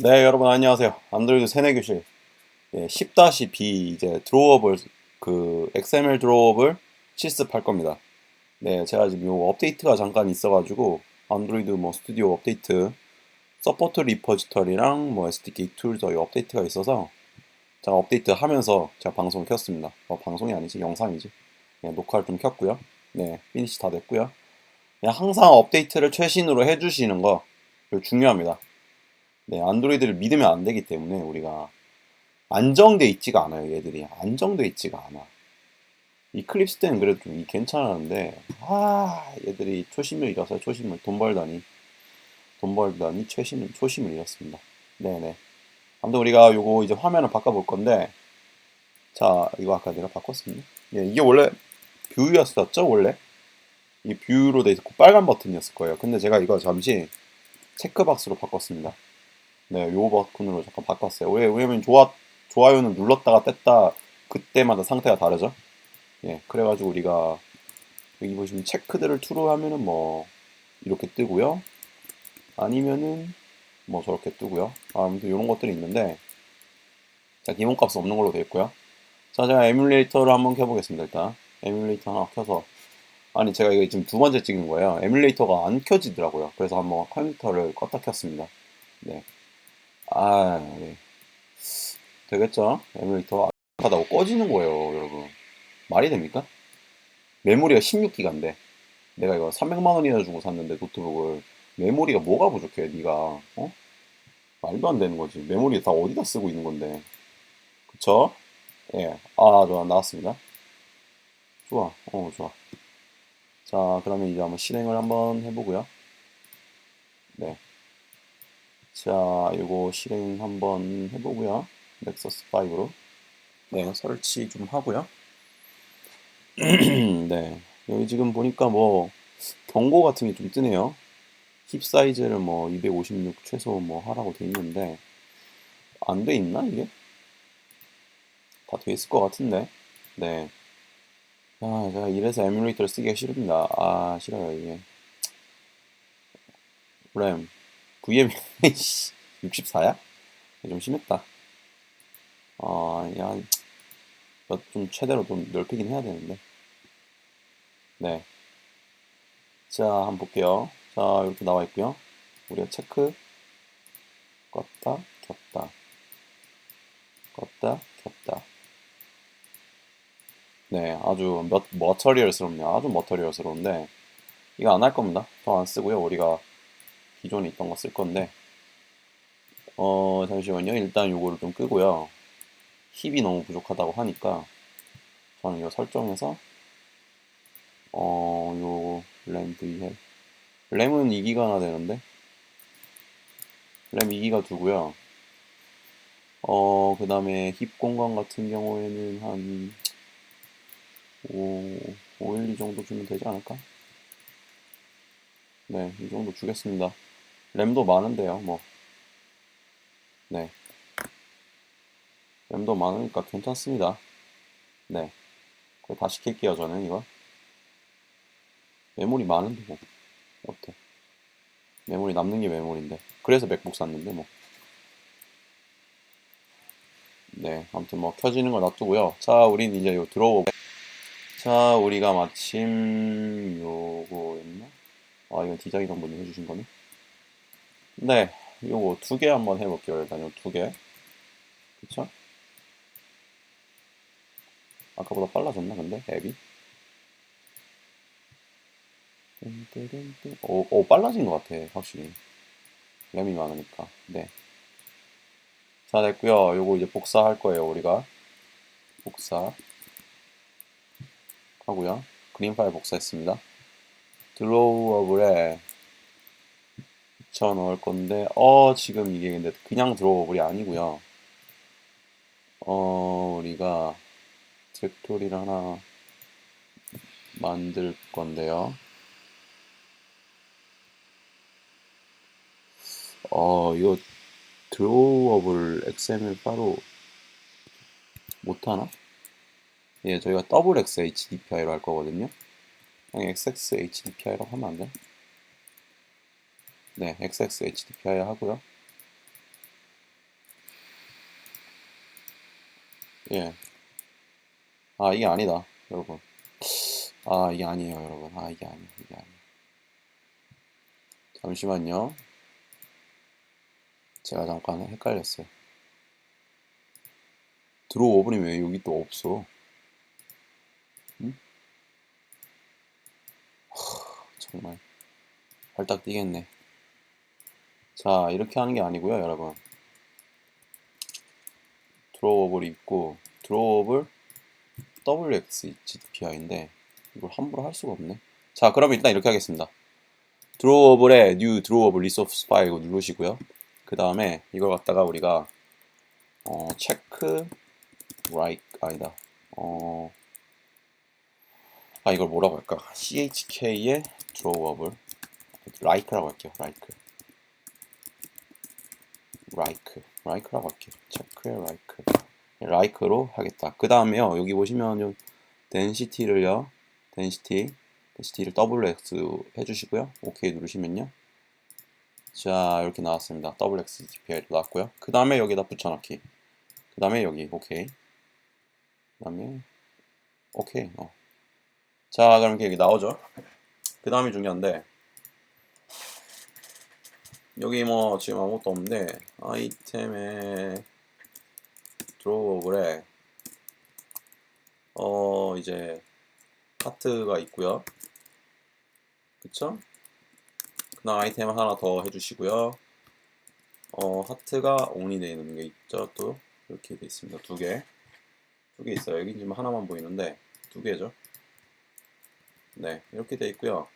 네, 여러분 안녕하세요. 안드로이드 세뇌교실 10-B 이제 드로업을 XML 드로업을 실습할 겁니다. 네, 제가 지금 요 업데이트가 잠깐 있어가지고 안드로이드 뭐 스튜디오 업데이트 서포트 리포지터리랑 뭐 SDK 툴 저희 업데이트가 있어서 제가 업데이트 하면서 제가 방송을 켰습니다. 방송이 아니지 영상이지. 네, 녹화를 좀 켰고요. 네, 피니시 다 됐고요. 그냥 항상 업데이트를 최신으로 해주시는 거 이거 중요합니다. 네, 안드로이드를 믿으면 안 되기 때문에 우리가 안정돼 있지가 않아요. 얘들이 안정돼 있지가 않아. 이클립스 때는 그래도 좀 괜찮았는데 얘들이 초심을 잃었어요. 초심을 돈 벌다니 초심을 잃었습니다. 네네. 아무튼 우리가 요거 이제 화면을 바꿔볼 건데 자 이거 아까 내가 바꿨습니다. 예, 이게 원래 뷰였었죠 원래 이 뷰로 돼 있고 빨간 버튼이었을 거예요. 근데 제가 이거 잠시 체크박스로 바꿨습니다. 네, 요 버튼으로 잠깐 바꿨어요. 왜냐면 좋아요는 눌렀다가 뗐다 그때마다 상태가 다르죠. 예, 그래가지고 우리가 여기 보시면 체크들을 투로 하면은 뭐 이렇게 뜨고요. 아니면은 뭐 저렇게 뜨고요. 아무튼 이런 것들이 있는데 자 기본값은 없는 걸로 되어 있고요. 자 제가 에뮬레이터를 한번 켜보겠습니다. 일단 에뮬레이터 하나 켜서 아니 제가 이거 지금 두 번째 찍은 거예요. 에뮬레이터가 안 켜지더라고요. 그래서 한번 컴퓨터를 껐다 켰습니다. 네. 네. 되겠죠? 에뮬레이터 하다고 꺼지는 거예요, 여러분. 말이 됩니까? 메모리가 16기가인데 내가 이거 300만 원이나 주고 샀는데 노트북을 메모리가 뭐가 부족해, 네가 어? 말도 안 되는 거지. 메모리 다 어디다 쓰고 있는 건데, 그쵸? 예, 좋아 나왔습니다. 좋아, 좋아. 자, 그러면 이제 한번 실행을 한번 해보고요. 네, 자, 이거 실행 한번 해보고요. 넥서스 5로 네, 설치 좀 하고요. 네, 여기 지금 보니까 뭐 경고 같은 게 좀 뜨네요. 힙 사이즈를 뭐 256 최소 뭐 하라고 돼 있는데 안 돼 있나 이게? 다 돼 있을 것 같은데. 네. 제가 이래서 에뮬레이터를 쓰기가 싫습니다. 싫어요 이게. 램 VM 64야? 좀 심했다. 야, 좀 최대로 좀 넓히긴 해야 되는데. 네. 자, 한번 볼게요. 자, 이렇게 나와 있고요. 우리가 체크 껐다 켰다 껐다 켰다. 네, 아주 머터리얼스럽네요. 아주 머터리얼스러운데 이거 안 할 겁니다. 더 안 쓰고요. 우리가 기존에 있던 거 쓸 건데 잠시만요. 일단 요거를 좀 끄고요. 힙이 너무 부족하다고 하니까 저는 이거 설정해서 요 램 VL 램은 2기가나 되는데 램 2기가 두고요. 그 다음에 힙 공간 같은 경우에는 한 5, 512 정도 주면 되지 않을까? 네, 이 정도 주겠습니다. 램도 많은데요, 뭐. 네, 램도 많으니까 괜찮습니다. 네, 그거 다 시킬게요, 저는 이거. 메모리 많은데 뭐. 어때? 메모리 남는 게 메모리인데. 그래서 맥북 샀는데 뭐. 네, 아무튼 뭐 켜지는 걸 놔두고요. 자, 우린 이제 요 들어오고. 자, 우리가 마침 요거였나? 이건 디자이너 분이 해주신 거네. 네, 요거 두 개 한번 해볼게요. 일단 요 두 개. 그쵸? 아까보다 빨라졌나 근데 앱이? 땡땡땡땡. 빨라진 것 같아 확실히. 램이 많으니까. 네. 자, 됐고요. 요거 이제 복사할 거예요. 우리가 복사 하고요. 그림 파일 복사했습니다. 드로우어블에 붙여 넣을 건데 지금 이게 근데 그냥 드로우어블이 아니고요. 우리가 디렉토리를 하나 만들 건데요. 이거 드로우어블 XML 따로 못하나? 예, 저희가 더블 X HDPI로 할 거거든요. 그냥 XX HDPI라고 하면 안 돼? 네, XX HDPI 하고요. 예. 아, 이게 아니다, 여러분. 아, 이게 아니에요, 여러분. 아, 이게 아니에요, 이게 아니에요. 잠시만요. 제가 잠깐 헷갈렸어요. 드로우 오븐이 왜 여기 또 없어? 응? 정말 발딱 뛰겠네. 자, 이렇게 하는 게 아니고요, 여러분. 드로우업을 입고 드로우업을 WXGPI인데 이걸 함부로 할 수가 없네. 자, 그럼 일단 이렇게 하겠습니다. 드로우업을에 뉴 드로우업을 리소스 파일 이거 누르시고요. 그 다음에 이걸 갖다가 우리가 체크 라이크 아니다. 이걸 뭐라고 할까? CHK의 드로우업을 라이크라고 할게요. 라이크라고 할게요. 체크의 라이크로 하겠다. 그 다음에요, 여기 보시면 density를요, density를 WX 해주시고요. OK 누르시면요. 자, 이렇게 나왔습니다. WXGPI로 나왔고요. 그 다음에 여기다 붙여넣기. 그 다음에 여기 OK. 그 다음에 OK. 자, 그럼 이렇게 여기 나오죠. 그 다음이 중요한데, 여기 뭐 지금 아무것도 없는데 아이템에 드로우업에 이제 하트가 있고요. 그쵸? 그 다음 아이템 하나 더 해주시고요. 하트가 온이 되어 있는 게 있죠. 또 이렇게 되어 있습니다. 두 개 있어요. 여기 지금 하나만 보이는데 두 개죠. 네, 이렇게 되어 있고요.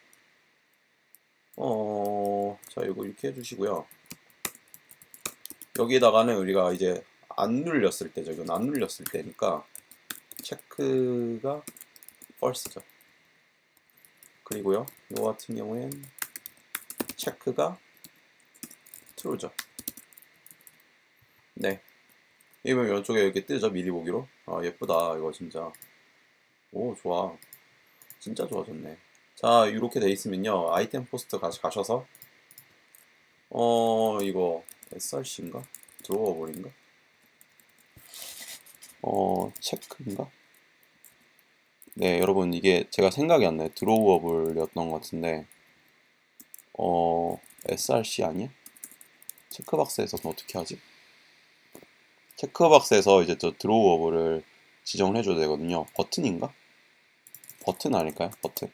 자, 이거 이렇게 해주시고요. 여기에다가는 우리가 이제 안 눌렸을 때죠. 이건 안 눌렸을 때니까 체크가 false죠. 그리고요, 이거 같은 경우엔 체크가 true죠. 네, 이번 이쪽에 이렇게 뜨죠. 미리 보기로. 아, 예쁘다. 이거 진짜. 오, 좋아. 진짜 좋아졌네. 자, 이렇게 돼 있으면요, 아이템 포스트 가셔서 이거 SRC인가? 드로워볼인가? 체크인가? 네, 여러분, 이게 제가 생각이 안 나요. 드로워볼이었던 것 같은데 SRC 아니야? 체크박스에서는 어떻게 하지? 체크박스에서 이제 저 드로워볼을 지정을 해줘야 되거든요. 버튼인가? 버튼 아닐까요? 버튼.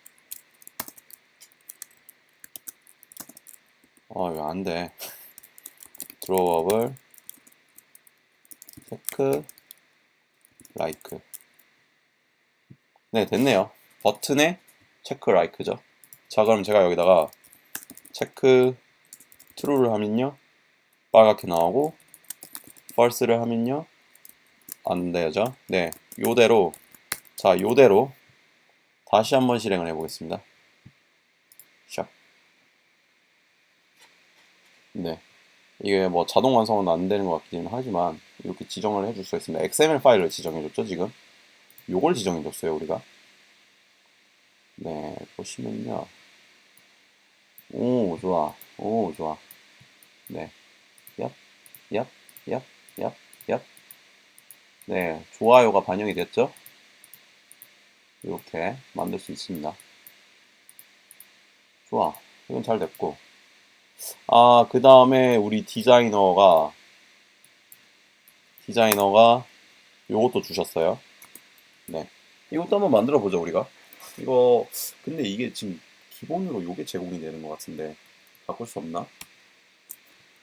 왜 안 돼. 드로워블 체크 라이크. 네, 됐네요. 버튼에 체크 라이크죠. 자, 그럼 제가 여기다가 체크 true를 하면요, 빨갛게 나오고 false를 하면요, 안 되죠. 네, 요대로. 자, 요대로 다시 한번 실행을 해보겠습니다. 샵. 네, 이게 뭐 자동 완성은 안 되는 것 같기는 하지만 이렇게 지정을 해줄 수 있습니다. XML 파일을 지정해줬죠. 지금 요걸 지정해줬어요, 우리가. 네, 보시면요. 오, 좋아. 오, 좋아. 네. 얍, 얍, 얍, 얍, 얍. 네, 좋아요가 반영이 됐죠? 이렇게 만들 수 있습니다. 좋아. 이건 잘 됐고. 그 다음에 우리 디자이너가 요것도 주셨어요. 네. 이것도 한번 만들어 보죠, 우리가. 이거, 근데 이게 지금 기본으로 요게 제공이 되는 것 같은데, 바꿀 수 없나?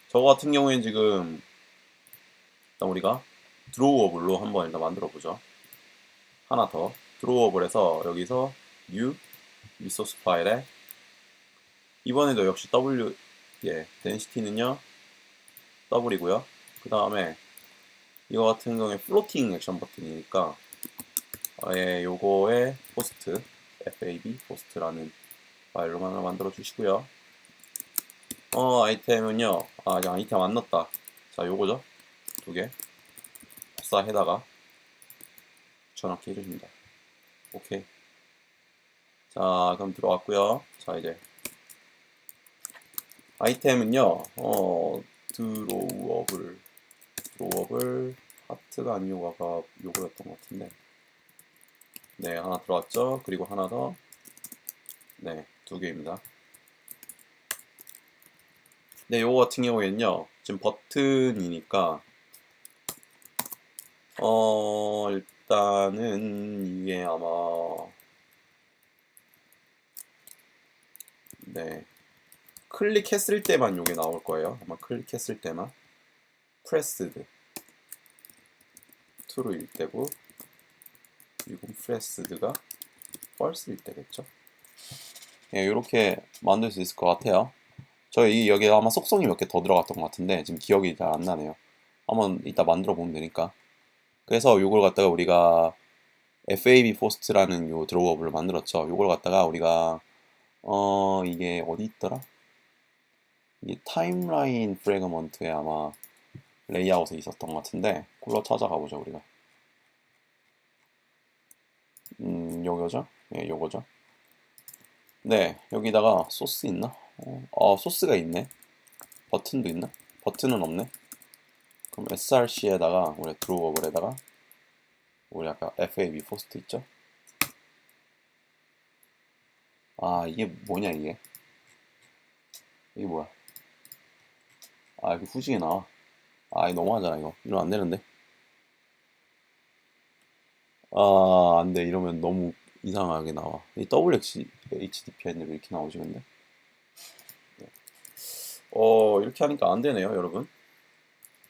저거 같은 경우에는 지금, 일단 우리가 드로우어블로 한번 일단 만들어 보죠. 하나 더. 드로우어블에서 여기서 new 리소스 파일에 이번에도 역시 density는요, W이고요. 그 다음에 이거 같은 경우에 플로팅 액션 버튼이니까 요거에 포스트 FAB 포스트라는 파일로 하나 만들어 주시고요. 아이템은요, 아직 아이템 안 넣었다. 자, 요거죠. 두 개. 복사해다가 붙여넣기 해주십니다. 오케이. 자, 그럼 들어왔고요. 자, 이제 아이템은요, 드로우업을 하트가 아니고 아까 요거였던 것 같은데. 네, 하나 들어왔죠. 그리고 하나 더. 네, 두 개입니다. 네, 요거 같은 경우에는요, 지금 버튼이니까, 일단은 이게 아마, 네, 클릭했을 때만 요게 나올 거예요. 아마 클릭했을 때만. 프레스드. true일 때고, 이건 프레스드가 false일 때겠죠. 예, 이렇게 만들 수 있을 것 같아요. 저희 여기 아마 속성이 몇 개 더 들어갔던 것 같은데 지금 기억이 잘 안 나네요. 한번 이따 만들어 보면 되니까. 그래서 요걸 갖다가 우리가 FAB 포스트라는 요 드로우업을 만들었죠. 요걸 갖다가 우리가 이게 어디 있더라? 이 타임라인 프래그먼트에 아마 레이아웃에 있었던 것 같은데 그걸로 찾아가 보죠 우리가. 요거죠? 예, 요거죠. 네, 여기다가 소스 있나? 소스가 있네. 버튼도 있나? 버튼은 없네. 그럼 src에다가 우리 드로우업을에다가 우리 아까 FAB 포스트 있죠? 아, 이게 뭐냐 이게? 이게 뭐야? 아, 이게 후지게 나와. 아, 이거 너무하잖아 이거. 이러면 안 되는데. 아, 안 돼. 이러면 너무 이상하게 나와. 이 WHDPN으로 이렇게 나오지 근데. 이렇게 하니까 안 되네요, 여러분.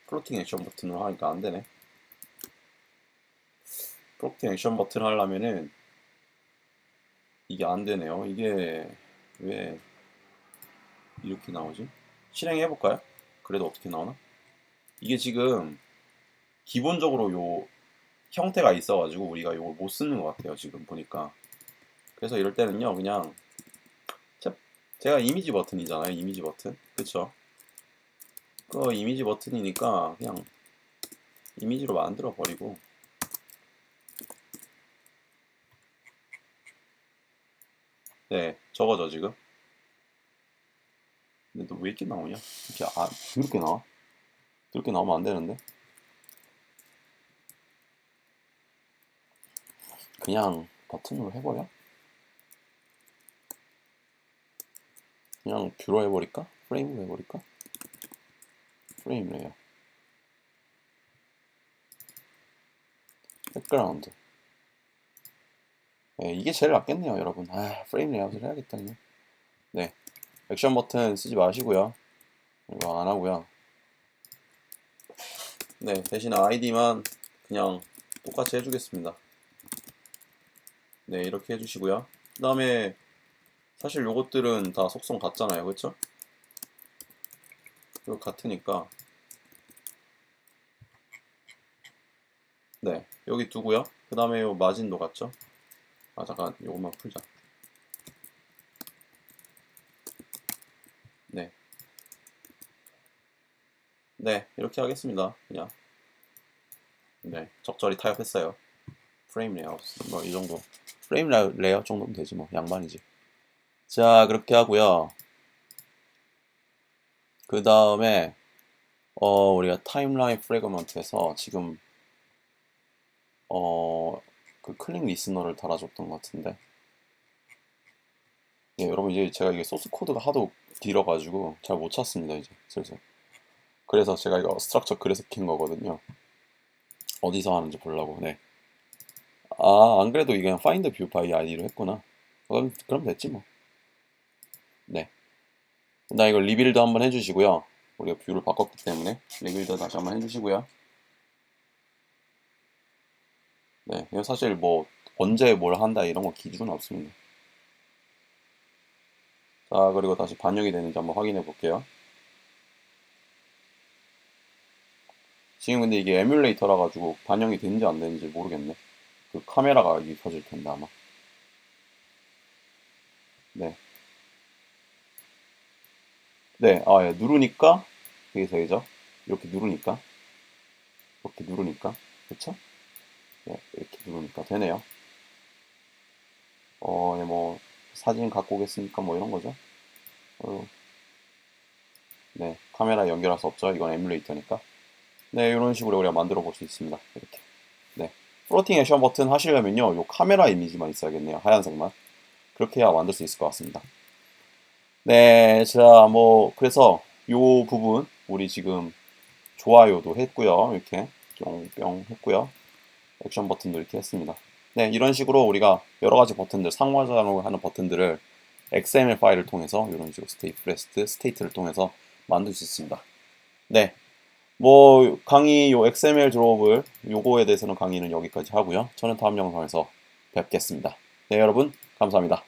플로팅 액션 버튼으로 하니까 안 되네. 플로팅 액션 버튼 하려면은 이게 안 되네요. 이게 왜 이렇게 나오지? 실행해 볼까요? 그래도 어떻게 나오나? 이게 지금 기본적으로 요 형태가 있어가지고 우리가 이걸 못 쓰는 것 같아요. 지금 보니까. 그래서 이럴 때는요, 그냥 제가 이미지 버튼이잖아요. 이미지 버튼, 그쵸? 그 이미지 버튼이니까 그냥 이미지로 만들어 버리고. 네, 저거죠 지금. 근데 너 왜 이렇게 나오냐? 이렇게 이렇게 나와? 이렇게 나오면 안 되는데. 그냥 버튼으로 해버려? 그냥 뷰로 해버릴까? 프레임으로 해버릴까? 프레임 레이어. 백그라운드. 네, 이게 제일 낫겠네요, 여러분. 프레임 레이아웃을 해야겠다, 그냥. 네, 액션 버튼 쓰지 마시고요. 이거 안 하고요. 네, 대신 아이디만 그냥 똑같이 해주겠습니다. 네, 이렇게 해주시고요. 그 다음에 사실 요것들은 다 속성 같잖아요, 그쵸? 이거 같으니까 네, 여기 두고요. 그 다음에 요 마진도 같죠? 아, 잠깐 요것만 풀자. 네, 네, 이렇게 하겠습니다. 그냥 네, 적절히 타협했어요. 프레임 레이아웃 뭐 이 정도. 프레임 레이아웃 정도면 되지 뭐, 양반이지. 자, 그렇게 하고요. 그 다음에 우리가 타임라인 프래그먼트에서 지금 그 클릭 리스너를 달아줬던 것 같은데. 예, 여러분 이제 제가 이게 소스 코드가 하도 길어가지고 잘 못 찾습니다 이제 슬슬. 그래서 제가 이거 스트럭처 그래서 킨 거거든요. 어디서 하는지 보려고. 네. 아, 안 그래도 이게 그냥 find view by id로 했구나. 그럼 됐지 뭐. 네. 나 이거 리빌드 한번 해주시고요. 우리가 뷰를 바꿨기 때문에 리빌드 다시 한번 해주시고요. 네, 이거 사실 뭐 언제 뭘 한다 이런 거 기준은 없습니다. 자, 그리고 다시 반영이 되는지 한번 확인해 볼게요. 지금 근데 이게 에뮬레이터라 가지고 반영이 되는지 안 되는지 모르겠네. 그 카메라가 여기 켜질 텐데 아마. 네. 네, 예, 누르니까 그게 되죠. 이렇게 누르니까. 이렇게 누르니까. 그쵸? 네, 이렇게 누르니까 되네요. 네, 뭐 사진 갖고 오겠습니까? 뭐 이런 거죠. 어, 네, 카메라 연결할 수 없죠. 이건 에뮬레이터니까. 네, 이런 식으로 우리가 만들어 볼 수 있습니다. 이렇게. 네. 플로팅 액션 버튼 하시려면요, 요 카메라 이미지만 있어야겠네요. 하얀색만. 그렇게 해야 만들 수 있을 것 같습니다. 네, 자, 뭐, 그래서 요 부분, 우리 지금 좋아요도 했고요. 이렇게 뿅뿅 했고요. 액션 버튼도 이렇게 했습니다. 네, 이런 식으로 우리가 여러 가지 버튼들, 상호작용을 하는 버튼들을 XML 파일을 통해서 이런 식으로 스테이트 프레스트, 스테이트를 통해서 만들 수 있습니다. 네, 뭐 강의 요 XML 드롭을 요거에 대해서는 강의는 여기까지 하고요. 저는 다음 영상에서 뵙겠습니다. 네, 여러분 감사합니다.